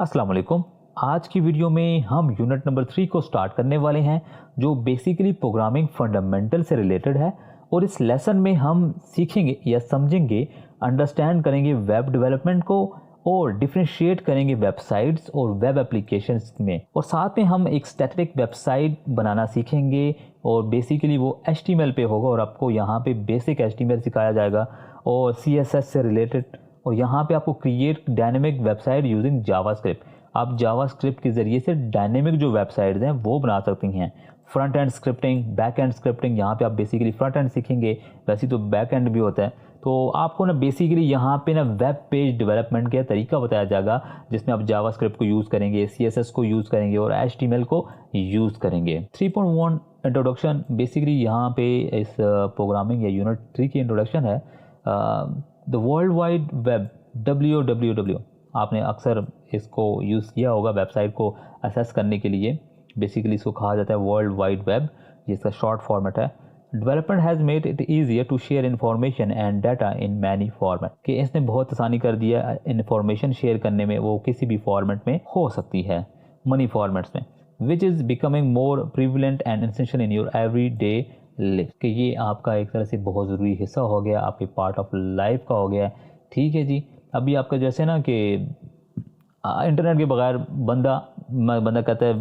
अस्सलाम वालेकुम। आज की वीडियो में हम यूनिट नंबर 3 को स्टार्ट करने वाले हैं जो बेसिकली प्रोग्रामिंग फंडामेंटल से रिलेटेड है। और इस लेसन में हम सीखेंगे या समझेंगे, अंडरस्टैंड करेंगे वेब डेवलपमेंट को और डिफ्रेंशिएट करेंगे वेबसाइट्स और वेब एप्लीकेशंस में। और साथ में हम एक स्टैटिक वेबसाइट बनाना सीखेंगे और बेसिकली वो HTML पे होगा और आपको यहाँ पे बेसिक HTML सिखाया जाएगा और CSS से रिलेटेड। और यहाँ पे आपको create dynamic website using JavaScript. आप जावास्क्रिप्ट के ज़रिए से डायनेमिक जो वेबसाइट्स हैं वो बना सकती हैं। Front end scripting, back and scripting, यहाँ पे आप बेसिकली फ्रंट एंड सीखेंगे, वैसे तो बैक एंड भी होता है। तो आपको ना बेसिकली यहाँ पे ना वेब पेज डेवलपमेंट का तरीका बताया जाएगा जिसमें आप जावास्क्रिप्ट को यूज़ करेंगे, CSS को यूज़ करेंगे और HTML को यूज़ करेंगे। 3.1 इंट्रोडक्शन बेसिकली यहाँ पे इस प्रोग्रामिंग या यूनिट 3 की इंट्रोडक्शन है। The world wide web, WWW, आपने अक्सर इसको यूज़ किया होगा वेबसाइट को असेस करने के लिए। बेसिकली इसको कहा जाता है वर्ल्ड वाइड वेब, जिसका शॉर्ट फॉर्मेट है। Development has made it easier to share information and data in many format, कि इसने बहुत आसानी कर दिया इन्फॉर्मेशन शेयर करने में, वो किसी भी फॉर्मेट में हो सकती है, मनी फॉर्मेट्स में, which is becoming more prevalent and essential in your every day list, कि ये आपका एक तरह से बहुत ज़रूरी हिस्सा हो गया, आपके पार्ट ऑफ लाइफ का हो गया। ठीक है जी। अभी आपका जैसे ना कि इंटरनेट के बगैर बंदा कहता है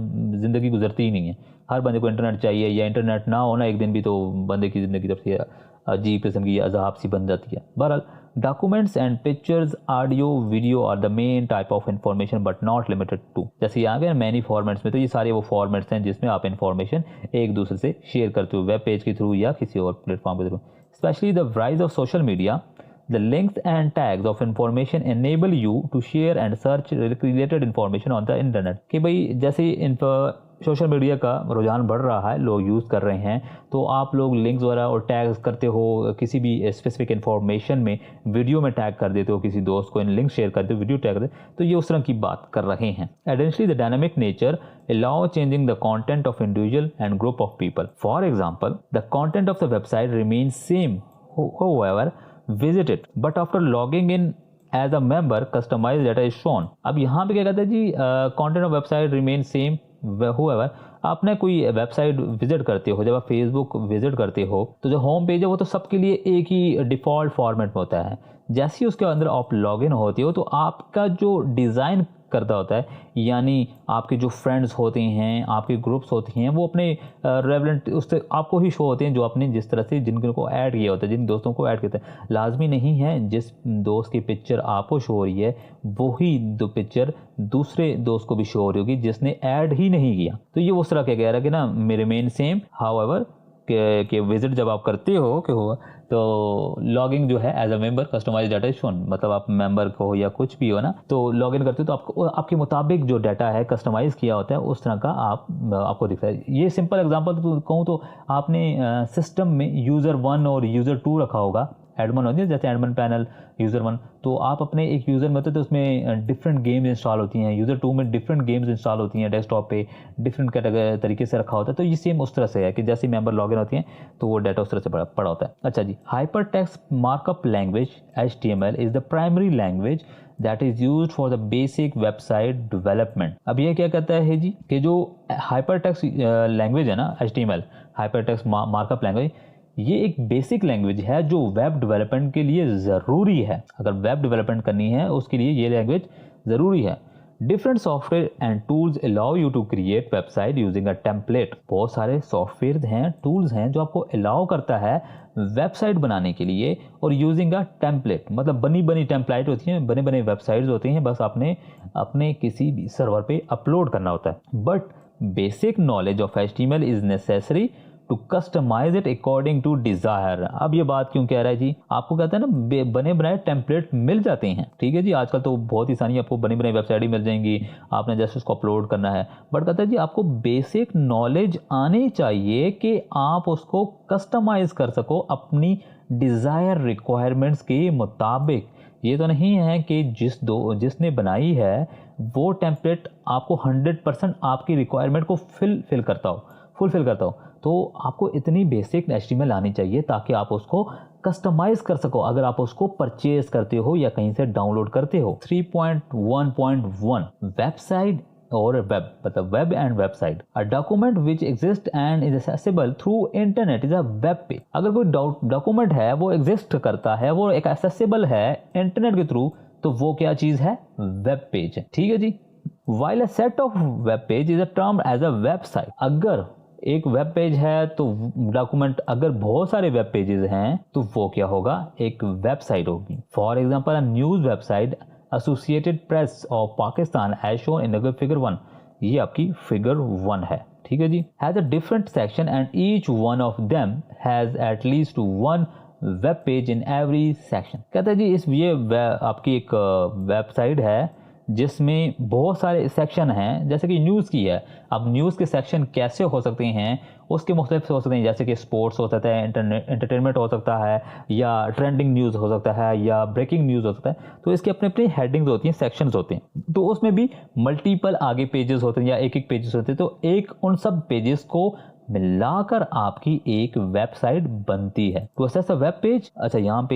ज़िंदगी गुजरती ही नहीं है। हर बंदे को इंटरनेट चाहिए, या इंटरनेट ना होना एक दिन भी तो बंदे की ज़िंदगी तरफ से अजीब किस्म की अजाब सी बन जाती है। बहरहाल, documents and pictures, audio, video are the main type of information but not limited to. जैसे यहाँ पे मैनी फॉर्मेट्स में, तो ये सारे वो फॉर्मेट्स हैं जिसमें आप इंफॉर्मेशन एक दूसरे से शेयर करते हो, वेब पेज के थ्रू या किसी और प्लेटफॉर्म के through. Specially the rise of social media, the links and tags of information enable you to share and search related information on the internet। कि भाई जैसे सोशल मीडिया का रुझान बढ़ रहा है, लोग यूज़ कर रहे हैं, तो आप लोग लिंक्स वगैरह और टैग्स करते हो, किसी भी स्पेसिफिक इन्फॉर्मेशन में वीडियो में टैग कर देते हो, किसी दोस्त को इन लिंक शेयर करते हो, वीडियो टैग करते हो, तो ये उस तरह की बात कर रहे हैं। Additionally the dynamic nature allow changing the content of individual and group of people. For example, the content of the website remains same however visited, but after logging in as a member customized data is shown। अब यहाँ पे क्या कहते हैं जी, content of website remain same whoever। आपने कोई website visit करते हो, जब आप फेसबुक विजिट करते हो तो जो होम पेज है वो तो सबके लिए एक ही डिफ़ॉल्ट फॉर्मेट में होता है। जैसे ही उसके अंदर आप लॉगिन होते हो तो आपका जो डिज़ाइन करता होता है, यानी आपके जो फ्रेंड्स होते हैं, आपके ग्रुप्स होते हैं, वो अपने रेवलेंट उससे आपको ही शो होते हैं, जो आपने जिस तरह से जिनको ऐड किया होता है, जिन दोस्तों को ऐड किया है। लाजमी नहीं है जिस दोस्त की पिक्चर आपको शो हो रही है वही दो पिक्चर दूसरे दोस्त को भी शो हो रही होगी जिसने ऐड ही नहीं किया। तो ये उस तरह क्या कह रहा है कि ना रिमेन सेम हाउएवर, कि विजिट जब आप करते हो कि हो तो लॉगिंग जो है as a member customize data is shown, मतलब आप मेंबर को या कुछ भी हो ना, तो लॉगिन करते हो तो आपको आपके मुताबिक जो डाटा है कस्टमाइज किया होता है उस तरह का आपको दिखता है। ये सिंपल एग्जांपल तो कहूँ तो आपने सिस्टम में यूज़र 1 और यूज़र 2 रखा होगा, एडमिन होती है, जैसे एडमिन पैनल यूज़र 1, तो आप अपने एक यूज़र में होते तो उसमें डिफरेंट गेम्स इंस्टॉल होती हैं, यूज़र 2 में डिफरेंट गेम्स इंस्टॉल होती हैं, डेस्कटॉप पे डिफरेंट कैटेगरी तरीके से रखा होता है। तो ये सेम उस तरह से है कि जैसे मेंबर लॉगिन होती हैं तो वो डाटा उस तरह से पड़ा होता है। अच्छा जी, hyper text markup language HTML is the primary language that is used for the basic website development. अब ये क्या कहता है जी कि जो हाइपर टेक्स्ट लैंग्वेज है ना, HTML hyper text markup language, ये एक बेसिक लैंग्वेज है जो वेब डेवलपमेंट के लिए ज़रूरी है। अगर वेब डेवलपमेंट करनी है उसके लिए ये लैंग्वेज ज़रूरी है। Different software and tools allow you to create website using a template. बहुत सारे सॉफ्टवेयर हैं, टूल्स हैं जो आपको अलाउ करता है वेबसाइट बनाने के लिए, और यूजिंग अ टेम्पलेट मतलब बनी टेम्पलेट होती हैं, बने वेबसाइट्स होती हैं, बस आपने अपने किसी भी सर्वर पे अपलोड करना होता है। But basic knowledge of HTML is necessary to customize it according to desire. अब ये बात क्यों कह रहा है जी, आपको कहता है ना बने बनाए टेम्पलेट मिल जाते हैं। ठीक है जी, आजकल तो बहुत ही आसानी, आपको बनी बनाई वेबसाइट ही मिल जाएंगी, आपने जस्ट उसको अपलोड करना है। बट कहता है जी आपको बेसिक नॉलेज आनी चाहिए कि आप उसको कस्टमाइज कर सको अपनी डिज़ायर रिक्वायरमेंट्स के मुताबिक। ये तो नहीं है कि जिसने बनाई है वो टेम्पलेट आपको 100% आपकी रिक्वायरमेंट को फुलफिल करता हो। तो आपको इतनी बेसिक HTML आनी चाहिए ताकि आप उसको कस्टमाइज कर सको अगर आप उसको परचेज करते हो या कहीं से डाउनलोड करते हो। 3.1.1 वेबसाइट और वेब, मतलब web and website. A document which exist and is accessible through internet is a web page. अगर कोई डॉक्यूमेंट है वो एग्जिस्ट करता है, वो एक एक्सेसिबल है इंटरनेट के थ्रू, तो वो क्या चीज है? वेब पेज है। ठीक है जी। While a set of web page is a term as a website. अगर एक वेब पेज है तो डॉक्यूमेंट, अगर बहुत सारे वेब पेजेस हैं तो वो क्या होगा? एक वेबसाइट होगी। For example a news website associated press of Pakistan as shown in figure 1। ये आपकी फिगर 1 है। ठीक है जी। Has a different section and each one of them has at least one web page in every section. कहता है जी ये आपकी एक वेबसाइट है जिसमें बहुत सारे सेक्शन हैं, जैसे कि न्यूज़ की है। अब न्यूज़ के सेक्शन कैसे हो सकते हैं? उसके मुख्तलिफ हो सकते हैं, जैसे कि स्पोर्ट्स हो सकता है, एंटरटेनमेंट हो सकता है, या ट्रेंडिंग न्यूज़ हो सकता है, या ब्रेकिंग न्यूज़ हो सकता है। तो इसके अपने अपने हेडिंग्स होती हैं, सेक्शंस होते हैं। तो उसमें भी मल्टीपल आगे पेजेस होते हैं या एक एक पेजेस होते हैं। तो एक उन सब पेजेस को मिलाकर आपकी एक वेबसाइट बनती है। To access a web page, अच्छा यहाँ पे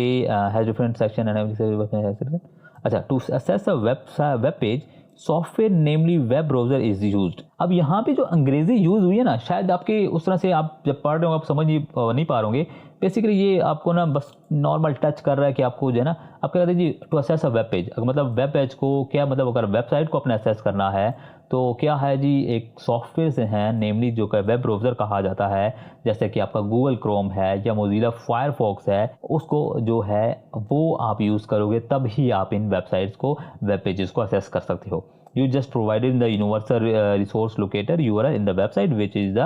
हैज डिफरेंट सेक्शन एंड अच्छा, to access a web page software namely web browser is used. अब यहाँ पे जो अंग्रेजी यूज हुई है ना, शायद आपके उस तरह से आप जब पढ़ रहे हो आप समझ नहीं पा रहे। बेसिकली ये आपको ना बस नॉर्मल टच कर रहा है कि आपको जो है ना, आप क्या कहते हैं जी, to access a web page. मतलब वेब पेज को क्या मतलब, अगर वेबसाइट को अपने असेस करना है तो क्या है जी, एक सॉफ्टवेयर से हैं नेमली जो कि वेब ब्राउज़र कहा जाता है, जैसे कि आपका गूगल क्रोम है या मोज़िला फायरफॉक्स है, उसको जो है वो आप यूज़ करोगे तब ही आप इन वेबसाइट्स को, वेब पेजेस को असेस कर सकते हो। You just provided the universal resource locator URL in the website which is the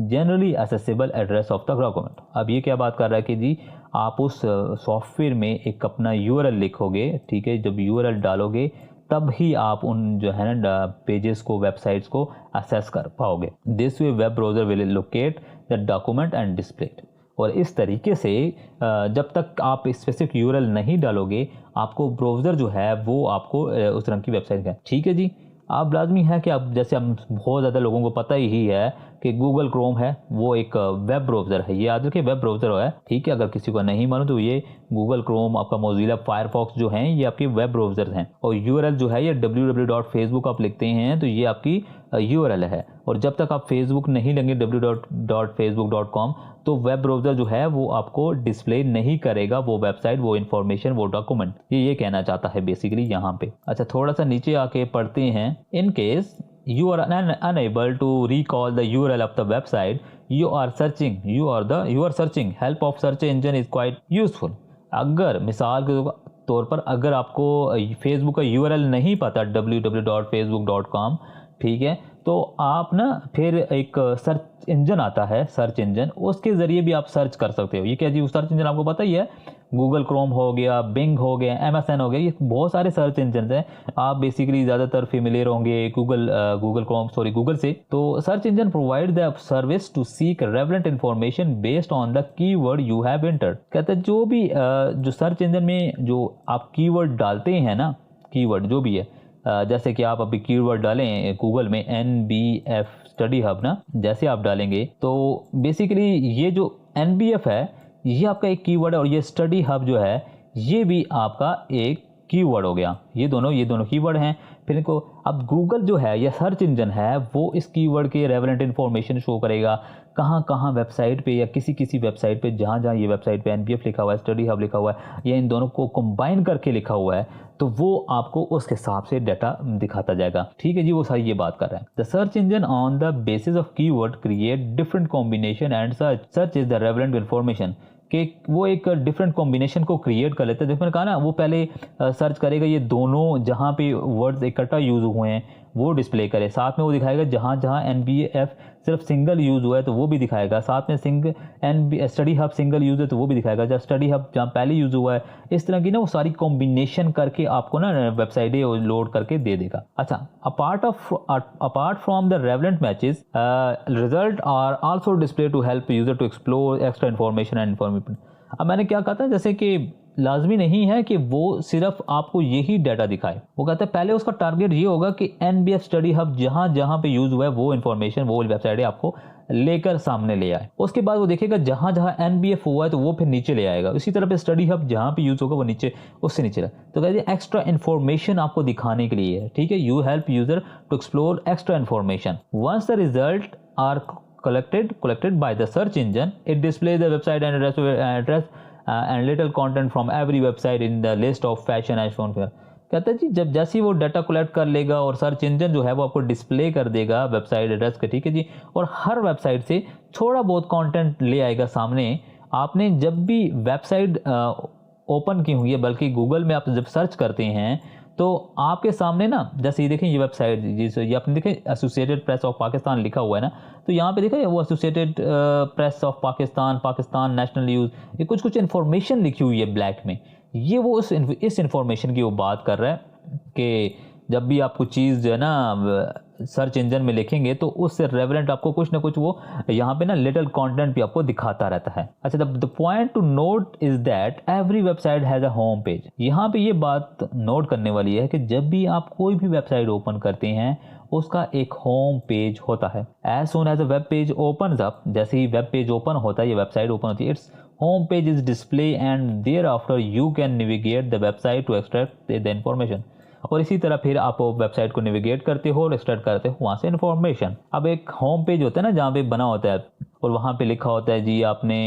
generally accessible address of the document। अब ये क्या बात कर रहा है कि जी आप उस सॉफ्टवेयर में एक अपना URL लिखोगे, ठीक है, जब URL डालोगे तब ही आप उन जो है ना पेजेस को, वेबसाइट्स को असेस कर पाओगे। This way web browser will locate the document and display it. और इस तरीके से जब तक आप स्पेसिफिक यूआरएल नहीं डालोगे, आपको ब्राउज़र जो है वो आपको उस रंग की वेबसाइट है। ठीक है जी। आप लाजमी है कि आप, जैसे हम बहुत ज़्यादा लोगों को पता ही है कि गूगल क्रोम है वो एक वेब ब्राउज़र है। ये याद रखिए, वेब ब्राउज़र है। ठीक है, अगर किसी को नहीं मालूम तो ये गूगल क्रोम, आपका मोज़िला फायरफॉक्स जो हैं ये आपके वेब ब्राउज़र हैं। और यूआरएल जो है ये www.facebook आप लिखते हैं तो ये आपकी यूआरएल है। और जब तक आप फेसबुक नहीं लेंगे www.facebook.com तो वेब ब्राउज़र जो है वो आपको डिस्प्ले नहीं करेगा वो वेबसाइट, वो इन्फॉर्मेशन, वो डॉक्यूमेंट। ये कहना चाहता है बेसिकली यहाँ पे। अच्छा, थोड़ा सा नीचे आके पढ़ते हैं। In case you are unable to recall the URL of the website you are searching, help of search engine is quite useful। अगर मिसाल के तौर पर अगर आपको फेसबुक का URL नहीं पता www.facebook.com, ठीक है, तो आप ना फिर एक सर्च इंजन आता है, सर्च इंजन, उसके ज़रिए भी आप सर्च कर सकते हो। ये क्या जी, सर्च इंजन आपको पता ही है, गूगल क्रोम हो गया, बिंग हो गया, MSN हो गया, ये बहुत सारे सर्च इंजन हैं। आप बेसिकली ज़्यादातर फेमिलियर होंगे गूगल से। तो search engine provide the service to seek relevant information based on the keyword you have entered. कहते हैं जो भी जो सर्च इंजन में जो आप कीवर्ड डालते हैं ना, कीवर्ड जो भी है, जैसे कि आप अभी कीवर्ड डालें गूगल में NBF स्टडी हब ना, जैसे आप डालेंगे तो बेसिकली ये जो NBF है ये आपका एक कीवर्ड है, और ये स्टडी हब जो है ये भी आपका एक कीवर्ड हो गया। ये दोनों कीवर्ड हैं। फिर इनको अब गूगल जो है या सर्च इंजन है वो इस कीवर्ड के रेलेवेंट इन्फॉर्मेशन शो करेगा कहाँ वेबसाइट पे या किसी वेबसाइट पे, जहाँ ये वेबसाइट पे NBF लिखा हुआ है, स्टडी हब लिखा हुआ है, या इन दोनों को कंबाइन करके लिखा हुआ है, तो वो आपको उस हिसाब से डाटा दिखाता जाएगा। ठीक है जी, वो सारी ये बात कर रहा है। The search engine on the basis of keyword create different combination and search is the relevant information, कि वो एक डिफरेंट कॉम्बिनेशन को क्रिएट कर लेते हैं। जैसे मैंने कहा ना, वो पहले सर्च करेगा ये दोनों जहाँ पे वर्ड्स इकट्ठा यूज़ हुए हैं वो डिस्प्ले करे, साथ में वो दिखाएगा जहाँ NBF सिर्फ सिंगल यूज़ हुआ है तो वो भी दिखाएगा, साथ में स्टडी हब सिंगल यूज़ है तो वो भी दिखाएगा, जब स्टडी हब जहाँ पहले यूज़ हुआ है। इस तरह की ना वो सारी कॉम्बिनेशन करके आपको ना वेबसाइटें लोड करके दे देगा। अच्छा, apart from the relevant matches result are also display to help user to explore extra information and information. अब मैंने क्या कहा था, जैसे कि लाजमी नहीं है कि वो सिर्फ आपको यही डाटा दिखाए। वो कहता है पहले उसका टारगेट ये होगा कि NBF स्टडी हब जहाँ पे यूज़ हुआ है वो इन्फॉर्मेशन, वो वेबसाइटें आपको लेकर सामने ले आए। उसके बाद वो देखेगा जहाँ जहाँ NBF हुआ है तो वो फिर नीचे ले आएगा। इसी तरह पे स्टडी हब जहाँ पे यूज़ होगा वो नीचे, उससे नीचे रहा। तो कहते हैं एक्स्ट्रा इन्फॉर्मेशन आपको दिखाने के लिए है, ठीक है। You help user to explore extra information. Once the result are collected by the search engine, it displays the website and address and little content from every website in the list of fashion iPhone fair। कहता है जी जब जैसे ही वो data collect कर लेगा और search engine जो है वो आपको डिस्प्ले कर देगा वेबसाइट एड्रेस का, ठीक है जी, और हर वेबसाइट से थोड़ा बहुत कंटेंट ले आएगा सामने। आपने जब भी वेबसाइट ओपन की हुई है, बल्कि गूगल में आप जब सर्च करते हैं तो आपके सामने ना, जैसे ये देखें ये वेबसाइट जिसे ये आपने देखें एसोसिएटेड प्रेस ऑफ पाकिस्तान लिखा हुआ है ना, तो यहाँ पे देखें वो associated press of Pakistan, Pakistan national news, ये कुछ इन्फॉर्मेशन लिखी हुई है ब्लैक में। ये वो इस इन्फॉर्मेशन की वो बात कर रहा है कि जब भी आप कुछ चीज़ जो है ना सर्च इंजन में लिखेंगे तो उससे रेलेवेंट आपको कुछ ना कुछ वो यहाँ पे ना लिटिल कंटेंट भी आपको दिखाता रहता है। अच्छा, the point two note is that every website has a home page. यहाँ पे ये बात नोट करने वाली है कि जब भी आप कोई भी वेबसाइट ओपन करते हैं उसका एक होम पेज होता है। As soon as a web page opens up, जैसे ही वेब पेज ओपन होता है, ये वेबसाइट ओपन होती है, its home page is display and there after you can navigate the website to extract the information. और इसी तरह फिर आप वेबसाइट को नेविगेट करते हो और एक्सट्रैक्ट करते हो वहाँ से इन्फॉर्मेशन। अब एक होम पेज होता है ना जहाँ पे बना होता है और वहाँ पे लिखा होता है जी आपने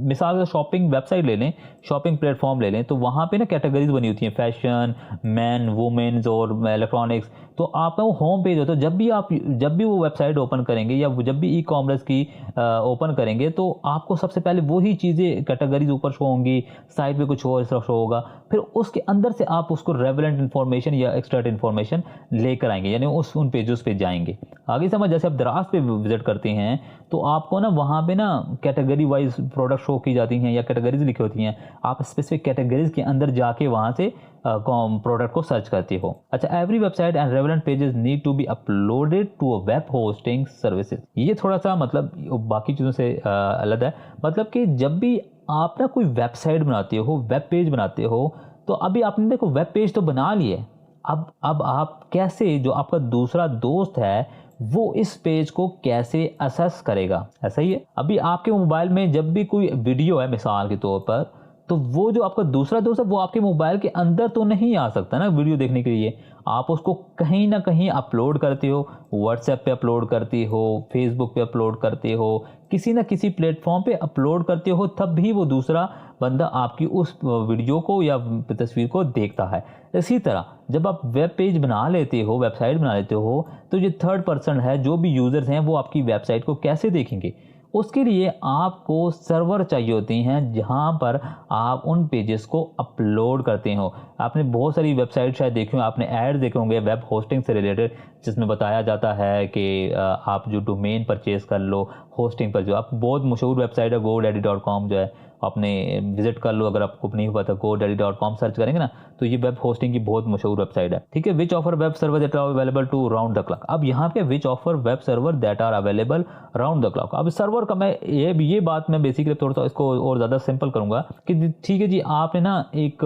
मिसाल से शॉपिंग वेबसाइट ले लें, शॉपिंग प्लेटफॉर्म ले लें, तो वहाँ पे ना कैटेगरीज बनी होती हैं, फैशन, मैन, वुमेन्स और इलेक्ट्रॉनिक्स। तो आपका वो होम पेज होता है। जब भी वो वेबसाइट ओपन करेंगे या जब भी ई कॉमर्स की ओपन करेंगे तो आपको सबसे पहले वही चीज़ें कैटेगरीज ऊपर शो होंगी, साइड पे कुछ और शो होगा, फिर उसके अंदर से आप उसको रेलेवेंट इन्फॉर्मेशन या एक्स्ट्रा इन्फॉर्मेशन लेकर आएंगे, यानी उन पेजेस पे जाएंगे। आगे समझ, जैसे आप दराज पे विजिट करते हैं तो आपको ना वहाँ पे ना कैटेगरी वाइज प्रोडक्ट शो की जाती हैं या कैटेगरीज लिखी होती हैं, आप स्पेसिफिक कैटेगरीज के अंदर जाके वहाँ से प्रोडक्ट को सर्च करते हो। अच्छा, every website and relevant pages need to be uploaded to a web hosting services. ये थोड़ा सा मतलब बाकी चीज़ों से अलग है। मतलब कि जब भी आप ना कोई वेबसाइट बनाते हो, वेब पेज बनाते हो, तो अभी आपने देखो वेब पेज तो बना लिए, अब आप कैसे, जो आपका दूसरा दोस्त है वो इस पेज को कैसे असेस करेगा, ऐसा ही है। अभी आपके मोबाइल में जब भी कोई वीडियो है मिसाल के तौर पर, तो वो जो आपका दूसरा दोस्त है वो आपके मोबाइल के अंदर तो नहीं आ सकता ना वीडियो देखने के लिए। आप उसको कहीं ना कहीं अपलोड करते हो, व्हाट्सएप पे अपलोड करते हो, फेसबुक पे अपलोड करते हो, किसी ना किसी प्लेटफॉर्म पे अपलोड करते हो, तब भी वो दूसरा बंदा आपकी उस वीडियो को या तस्वीर को देखता है। इसी तरह जब आप वेब पेज बना लेते हो, वेबसाइट बना लेते हो, तो जो थर्ड पर्सन है, जो भी यूज़र्स हैं, वो आपकी वेबसाइट को कैसे देखेंगे? उसके लिए आपको सर्वर चाहिए होते हैं जहां पर आप उन पेजेस को अपलोड करते हो। आपने बहुत सारी वेबसाइट शायद देखी हो, आपने ऐड देखे होंगे वेब होस्टिंग से रिलेटेड, जिसमें बताया जाता है कि आप जो डोमेन परचेज कर लो होस्टिंग पर। जो आप बहुत मशहूर वेबसाइट है godaddy.com, जो है आपने विजिट कर लो। अगर आपको नहीं पता, godaddy.com सर्च करेंगे ना तो ये वेब होस्टिंग की बहुत मशहूर वेबसाइट है, ठीक है। Which offer web server that are available to round the clock. अब यहाँ पे which offer web server that are available round the clock. अब सर्वर का मैं ये बात मैं बेसिकली थोड़ा सा इसको और ज़्यादा सिंपल करूँगा कि ठीक है जी, आपने ना एक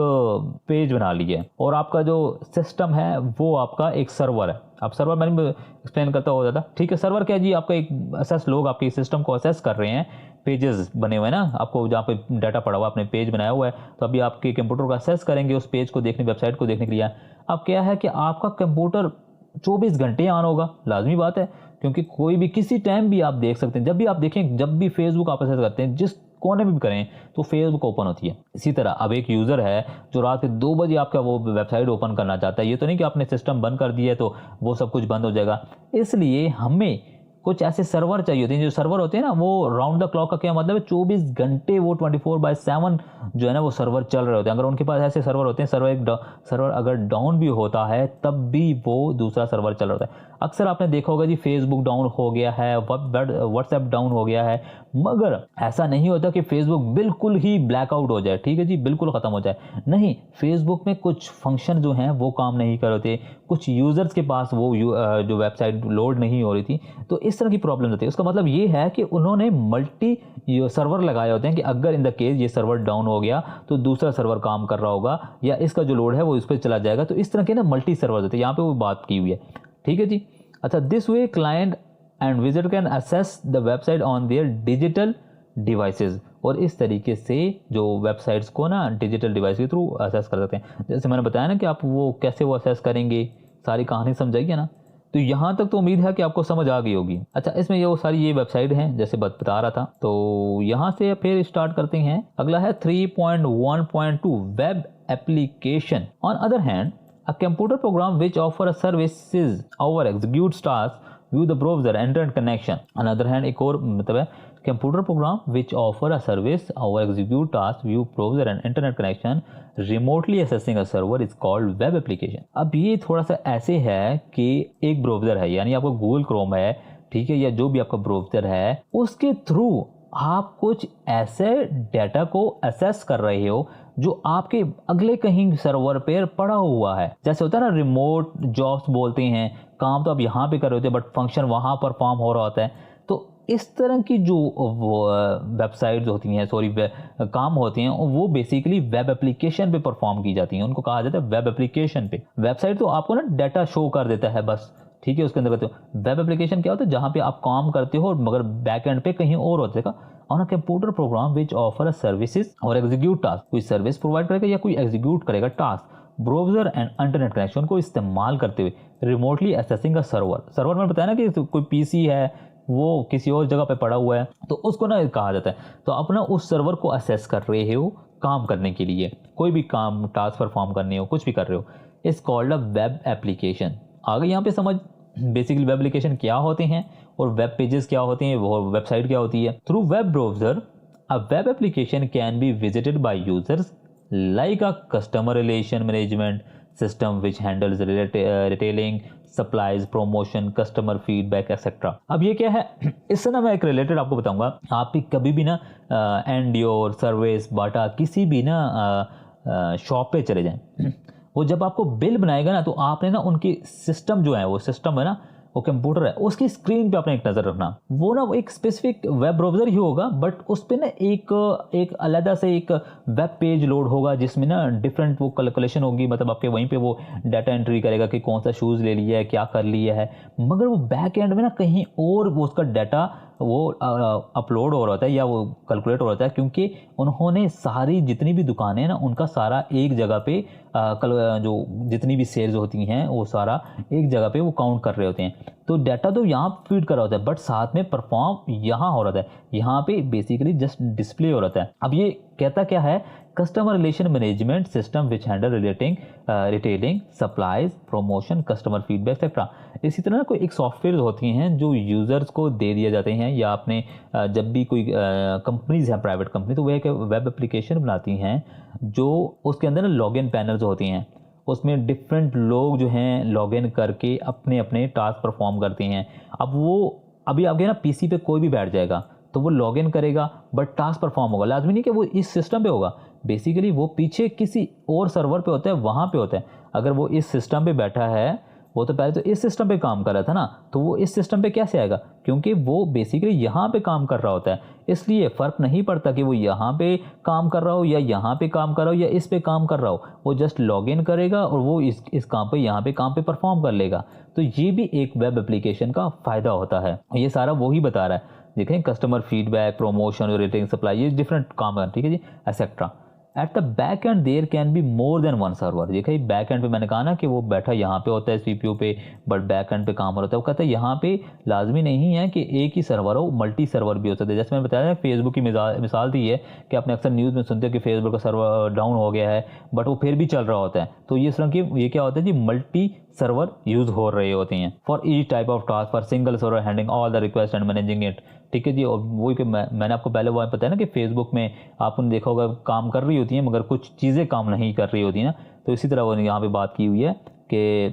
पेज बना लिया है और आपका जो सिस्टम है वो आपका एक सर्वर है। अब सर्वर मैंने एक्सप्लेन करता हो ज़्यादा, ठीक है। सर्वर क्या है जी, आपका एक असेस, लोग आपके सिस्टम को असेस कर रहे हैं, पेजेस बने हुए हैं ना, आपको जहाँ पे डाटा पड़ा हुआ, आपने पेज बनाया हुआ है, तो अभी आपके कंप्यूटर का असेस करेंगे उस पेज को देखने, वेबसाइट को देखने के लिए। अब क्या है कि आपका कंप्यूटर 24 घंटे ऑन होगा, लाजमी बात है, क्योंकि कोई भी किसी टाइम भी आप देख सकते हैं। जब भी आप देखें, जब भी फेसबुक आप असेस करते हैं, जिस कोने में भी करें तो फेसबुक ओपन होती है। इसी तरह अब एक यूज़र है जो रात के 2 बजे आपका वो वेबसाइट ओपन करना चाहता है, ये तो नहीं कि आपने सिस्टम बंद कर दिया है तो वो सब कुछ बंद हो जाएगा। इसलिए हमें कुछ ऐसे सर्वर चाहिए होते हैं। जो सर्वर होते हैं ना, वो राउंड द क्लॉक का क्या मतलब है, 24 घंटे वो 24/7 जो है ना वो सर्वर चल रहे होते हैं। अगर उनके पास ऐसे सर्वर होते हैं, सर्वर अगर डाउन भी होता है तब भी वो दूसरा सर्वर चल रहा होता है। अक्सर आपने देखा होगा जी, फेसबुक डाउन हो गया है, व्हाट्सएप डाउन हो गया है, मगर ऐसा नहीं होता कि फेसबुक बिल्कुल ही ब्लैकआउट हो जाए, ठीक है जी, बिल्कुल ख़त्म हो जाए। नहीं, फेसबुक में कुछ फंक्शन जो हैं वो काम नहीं कर रहे थे, कुछ यूज़र्स के पास वो जो वेबसाइट लोड नहीं हो रही थी, तो इस तरह की प्रॉब्लम होती है। उसका मतलब ये है कि उन्होंने मल्टी सर्वर लगाए होते हैं कि अगर इन द केस ये सर्वर डाउन हो गया तो दूसरा सर्वर काम कर रहा होगा या इसका जो लोड है वो इस पर चला जाएगा। तो इस तरह के ना मल्टी सर्वर होते हैं, यहाँ पे वो बात की हुई है, ठीक है जी। अच्छा, this way client and visitor can access the website on their digital devices. और इस तरीके से जो वेबसाइट्स को ना डिजिटल डिवाइस के थ्रू एक्सेस कर सकते हैं। जैसे मैंने बताया ना कि आप वो कैसे वो एक्सेस करेंगे, सारी कहानी समझाइए ना। तो यहाँ तक तो उम्मीद है कि आपको समझ आ गई होगी। अच्छा, इसमें ये वो सारी ये वेबसाइट हैं जैसे बता रहा था। तो यहाँ से फिर स्टार्ट करते हैं। अगला है 3.1.2 web application. On other hand, a computer program which offer a services or executes tasks view the browser internet connection. On other hand, एक और मतलब है computer program which offer a service और execute task via browser and internet connection remotely accessing a server is called web application. अब ये थोड़ा सा ऐसे है कि एक ब्राउजर है, यानी आपका गूगल क्रोम है, ठीक है, या जो भी आपका ब्राउजर है, उसके थ्रू आप कुछ ऐसे डाटा को एक्सेस कर रहे हो जो आपके अगले कहीं सर्वर पर पड़ा हुआ है। जैसे होता है ना रिमोट जॉब्स बोलते हैं, काम तो आप यहाँ पे कर रहे होते हैं बट फंक्शन वहाँ परफॉर्म हो रहा होता है। तो इस तरह की जो वेबसाइट्स होती हैं, काम होते हैं, वो बेसिकली वेब एप्लीकेशन पे परफॉर्म की जाती हैं। उनको कहा जाता है वेब एप्लीकेशन पे। वेबसाइट तो आपको ना डाटा शो कर देता है बस, ठीक है, उसके अंदर करते हो। वेब एप्लीकेशन क्या होता है, जहाँ पे आप काम करते हो मगर बैक एंड पे कहीं और होता है। On a computer program which offer services और एग्जीक्यूट टास्क, कोई सर्विस प्रोवाइड करेगा या कोई एग्जीक्यूट करेगा task browser and internet connection को इस्तेमाल करते हुए रिमोटली एक्सेसिंग अ सर्वर में बताया ना कि कोई पीसी है वो किसी और जगह पे पड़ा हुआ है, तो उसको ना कहा जाता है। तो अपना उस सर्वर को एक्सेस कर रहे हो काम करने के लिए, कोई भी काम टास्क परफॉर्म करने हो, कुछ भी कर रहे हो, is called a web application. आगे यहाँ पे समझ बेसिकली वेब एप्लीकेशन क्या होते हैं और वेब पेजेस क्या होते हैं, वो वेबसाइट क्या होती है। Through web browser a web application can be visited by users like a customer relation management system which handles retailing supplies promotion customer feedback etcetera. अब ये क्या है, इससे ना मैं एक रिलेटेड आपको बताऊंगा। आप भी कभी भी ना एंडियोर सर्विस बाटा किसी भी ना शॉप पे चले जाएं, वो जब आपको बिल बनाएगा ना, तो आपने ना उनकी सिस्टम जो है, वो सिस्टम है ना, वो कंप्यूटर है, उसकी स्क्रीन पे आपने एक नज़र रखना। वो ना एक स्पेसिफिक वेब ब्राउजर ही होगा बट उस पर ना एक अलग से एक वेब पेज लोड होगा जिसमें ना डिफरेंट वो कैलकुलेशन होगी। मतलब आपके वहीं पे वो डाटा एंट्री करेगा कि कौन सा शूज़ ले लिया है, क्या कर लिया है, मगर वो बैक एंड में ना कहीं और वो उसका डाटा वो अपलोड हो रहा होता है या वो कैलकुलेट हो रहा होता है, क्योंकि उन्होंने सारी जितनी भी दुकानें हैं ना उनका सारा एक जगह पे जो जितनी भी सेल्स होती हैं वो सारा एक जगह पे वो काउंट कर रहे होते हैं। तो डाटा तो यहाँ फीड कर रहा होता है बट साथ में परफॉर्म यहाँ हो रहा है, यहाँ पे बेसिकली जस्ट डिस्प्ले हो रहा है। अब ये कहता क्या है, customer relation management system which handle retailing supplies promotion customer feedback etcetera. इसी तरह कोई एक सॉफ्टवेयर होती हैं जो यूज़र्स को दे दिए जाते हैं, या आपने जब भी कोई कंपनीज हैं प्राइवेट कंपनी, तो वह एक वेब एप्लीकेशन बनाती हैं जो उसके अंदर ना लॉगिन पैनल्स होती हैं, उसमें डिफरेंट लोग जो हैं लॉगिन करके अपने अपने टास्क परफॉर्म करते हैं। अब वो अभी आपके ना पीसी पे कोई भी बैठ जाएगा तो वो लॉगिन करेगा बट टास्क परफॉर्म होगा, लाजमी नहीं कि वो इस सिस्टम पे होगा, बेसिकली वो पीछे किसी और सर्वर पे होता है, वहाँ पे होता है। अगर वो इस सिस्टम पे बैठा है, वो तो पहले तो इस सिस्टम पे काम कर रहा था ना, तो वो इस सिस्टम पे कैसे आएगा, क्योंकि वो बेसिकली यहाँ पे काम कर रहा होता है। इसलिए फ़र्क नहीं पड़ता कि वो यहाँ पे काम कर रहा हो या यहाँ पे काम कर रहा हो या इस पे काम कर रहा हो, वो जस्ट लॉगिन करेगा और वो इस काम पे यहाँ पे काम पे परफॉर्म कर लेगा। तो ये भी एक वेब एप्लीकेशन का फ़ायदा होता है। ये सारा वही बता रहा है, देखें customer feedback promotion rating supply, ये डिफरेंट काम है, ठीक है जी, etcetera. At the back end there can be more than one server. देखिए बैक एंड पे मैंने कहा ना कि वो बैठा यहाँ पे होता है सीपीयू पे, बट बैक एंड पे काम हो रहा है। वो कहता है यहाँ पे लाजमी नहीं है कि एक ही सर्वर हो, मल्टी सर्वर भी हो सकते हैं। जैसे मैंने बताया फेसबुक की मिसाल दी है कि आपने अक्सर न्यूज़ में सुनते हो कि फेसबुक का सर्वर डाउन हो गया है बट वो फिर भी चल रहा होता है। तो ये तरह की ये क्या होता है जी, मल्टी सर्वर यूज हो रहे होते हैं for each type of task for single server handling all the request and managing it, ठीक है जी। और वही कि मैंने आपको पहले वो बताया ना कि फेसबुक में आपने देखा होगा काम कर रही होती हैं मगर कुछ चीज़ें काम नहीं कर रही होती ना, तो इसी तरह वो यहाँ पे बात की हुई है कि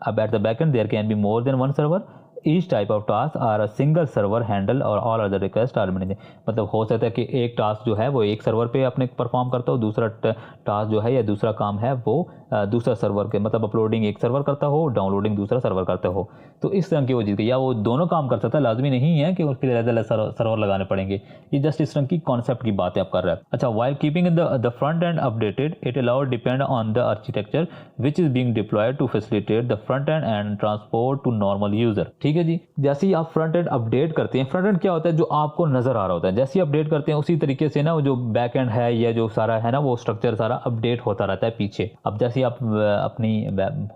अब at the back end there can be more than one server each type of task are a single server handle और all other request are manage. मतलब हो सकता है कि एक टास्क जो है वो एक सर्वर पे अपने परफॉर्म करता हो, दूसरा टास्क जो है या दूसरा काम है वो दूसरा सर्वर के मतलब अपलोडिंग एक सर्वर करता हो, डाउनलोडिंग दूसरा सर्वर करता हो। तो इस तरह की वो चीज़, या वो दोनों काम कर सकता है, लाजमी नहीं है कि उसके लिए अलग अलग सर्वर लगाने पड़ेंगे। ये जस्ट इस तरह की कॉन्सेप्ट की बातें आप कर रहे हैं। अच्छा, while keeping the front end updated, it allow depend on the architecture which is being deployed to facilitate the front end transport to normal user. ठीक है जी, जैसे ही आप फ्रंट एंड अपडेट करते हैं, फ्रंट एंड क्या होता है, जो आपको नजर आ रहा होता है, जैसे ही अपडेट करते हैं उसी तरीके से ना वो जो बैक एंड है या जो सारा है ना वो स्ट्रक्चर सारा अपडेट होता रहता है पीछे। अब जैसे आप अपनी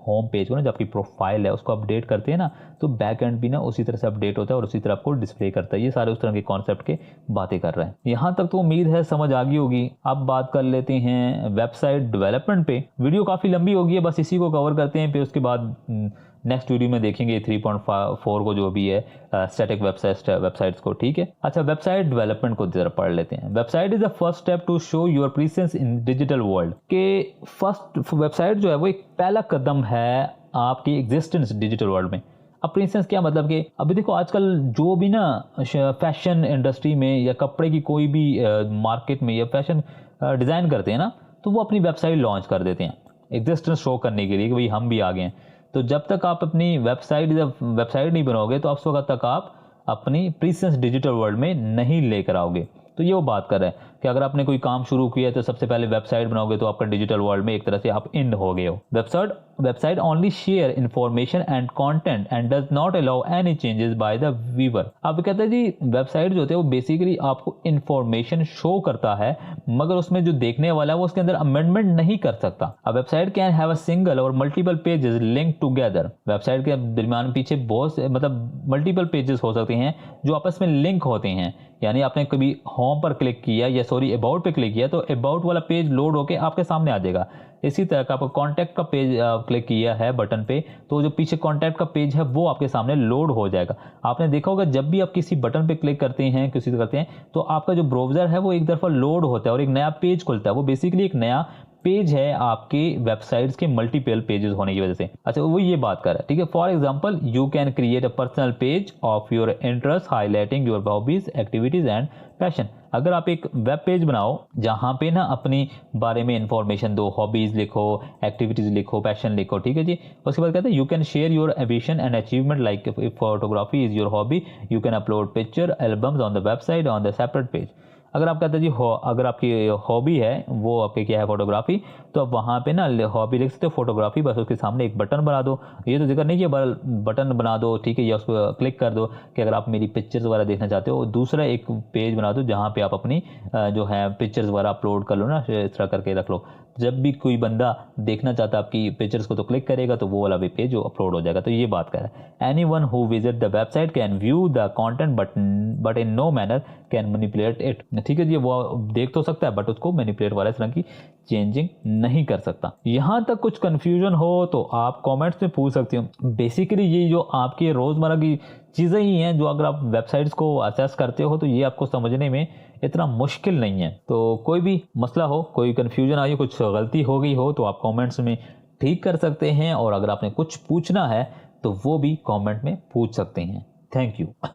होम पेज को ना, जो आपकी प्रोफाइल है उसको अपडेट करते हैं ना, तो बैक एंड भी ना उसी तरह से अपडेट होता है और उसी तरह आपको डिस्प्ले करता है। ये सारे उस तरह के कॉन्सेप्ट के बातें कर रहे हैं। यहाँ तक तो उम्मीद है समझ आ गई होगी। अब बात कर लेते हैं वेबसाइट डेवलपमेंट पे। वीडियो काफ़ी लंबी होगी है, बस इसी को कवर करते हैं, फिर उसके बाद नेक्स्ट वीडियो में देखेंगे 3.4 को जो भी है स्टैटिक वेबसाइट्स को। ठीक है, अच्छा वेबसाइट डेवलपमेंट को जरा पढ़ लेते हैं। Website is the first step to show your presence in digital world. के फर्स्ट वेबसाइट जो है वो एक पहला कदम है आपकी एग्जिस्टेंस डिजिटल वर्ल्ड में। अब प्रेजेंस क्या मतलब कि अभी देखो आजकल जो भी ना फैशन इंडस्ट्री में या कपड़े की कोई भी मार्केट में या फैशन डिज़ाइन करते हैं ना, तो वो अपनी वेबसाइट लॉन्च कर देते हैं एग्जिस्टेंस शो करने के लिए कि भाई हम भी आ गए हैं। तो जब तक आप अपनी वेबसाइट नहीं बनाओगे तो उस वक्त तक आप अपनी प्रेजेंस डिजिटल वर्ल्ड में नहीं लेकर आओगे। तो ये वो बात कर रहे हैं कि अगर आपने कोई काम शुरू किया है तो सबसे पहले वेबसाइट बनाओगे तो आपका डिजिटल वर्ल्ड में एक तरह से आप इन हो गए हो। Website only share information and content and does not allow any changes by the viewer. अब कहते हैं जी वेबसाइट जो होते हैं वो बेसिकली आपको इंफॉर्मेशन शो करता है, मगर उसमें जो देखने वाला है वो उसके अंदर अमेंडमेंट नहीं कर सकता। अब website can have a single or multiple pages link together. Website के दरमियान पीछे बहुत मतलब मल्टीपल पेजेस हो सकते हैं जो आपस में लिंक होते हैं। यानी आपने कभी होम पर क्लिक किया या अबाउट पे क्लिक किया तो अबाउट वाला पेज लोड होके आपके सामने आ जाएगा। इसी तरह का आपको कॉन्टैक्ट का पेज क्लिक किया है बटन पे तो जो पीछे कॉन्टैक्ट का पेज है वो आपके सामने लोड हो जाएगा। आपने देखा होगा जब भी आप किसी बटन पे क्लिक करते हैं किसी करते हैं तो आपका जो ब्राउज़र है वो एक दफ़ा लोड होता है और एक नया पेज खुलता है। वो बेसिकली एक नया पेज है आपके वेबसाइट्स के मल्टीपल पेजेस होने की वजह से। अच्छा वो ये बात कर रहा है, ठीक है। For example you can create a personal page of your interest highlighting your hobbies activities and passion. अगर आप एक वेब पेज बनाओ जहाँ पे ना अपनी बारे में इंफॉर्मेशन दो, हॉबीज लिखो, एक्टिविटीज लिखो, पैशन लिखो, ठीक है जी। उसके बाद कहते हैं you can share your ambition and achievement like if photography is your hobby you can upload picture albums on the website on the separate page. अगर आप कहते हैं जी अगर आपकी हॉबी है वो आपके क्या है फोटोग्राफी, तो आप वहाँ पे ना हॉबी लिख सकते हो फोटोग्राफी, बस उसके सामने एक बटन बना दो। ये तो जिक्र नहीं कि बटन बना दो, ठीक है, या उस पर क्लिक कर दो कि अगर आप मेरी पिक्चर्स वगैरह देखना चाहते हो। दूसरा एक पेज बना दो जहाँ पे आप अपनी जो है पिक्चर्स वगैरह अपलोड कर लो ना, इस तरह करके रख लो। जब भी कोई बंदा देखना चाहता है आपकी पिक्चर्स को तो क्लिक करेगा तो वो वाला भी पेज जो अपलोड हो जाएगा। तो ये बात कर रहा है anyone who visit the website can view the content but in no manner can manipulate it. ठीक है जी, वो देख तो सकता है बट उसको मैनिपुलेट वाला इस तरह की चेंजिंग नहीं कर सकता। यहाँ तक कुछ कंफ्यूजन हो तो आप कमेंट्स में पूछ सकते हो। बेसिकली ये जो आपके रोज़मर्रा की चीज़ें ही हैं जो अगर आप वेबसाइट्स को असेस करते हो तो ये आपको समझने में इतना मुश्किल नहीं है। तो कोई भी मसला हो, कोई कन्फ्यूजन आई हो, कुछ गलती हो गई हो तो आप कमेंट्स में ठीक कर सकते हैं, और अगर आपने कुछ पूछना है तो वो भी कमेंट में पूछ सकते हैं। Thank you.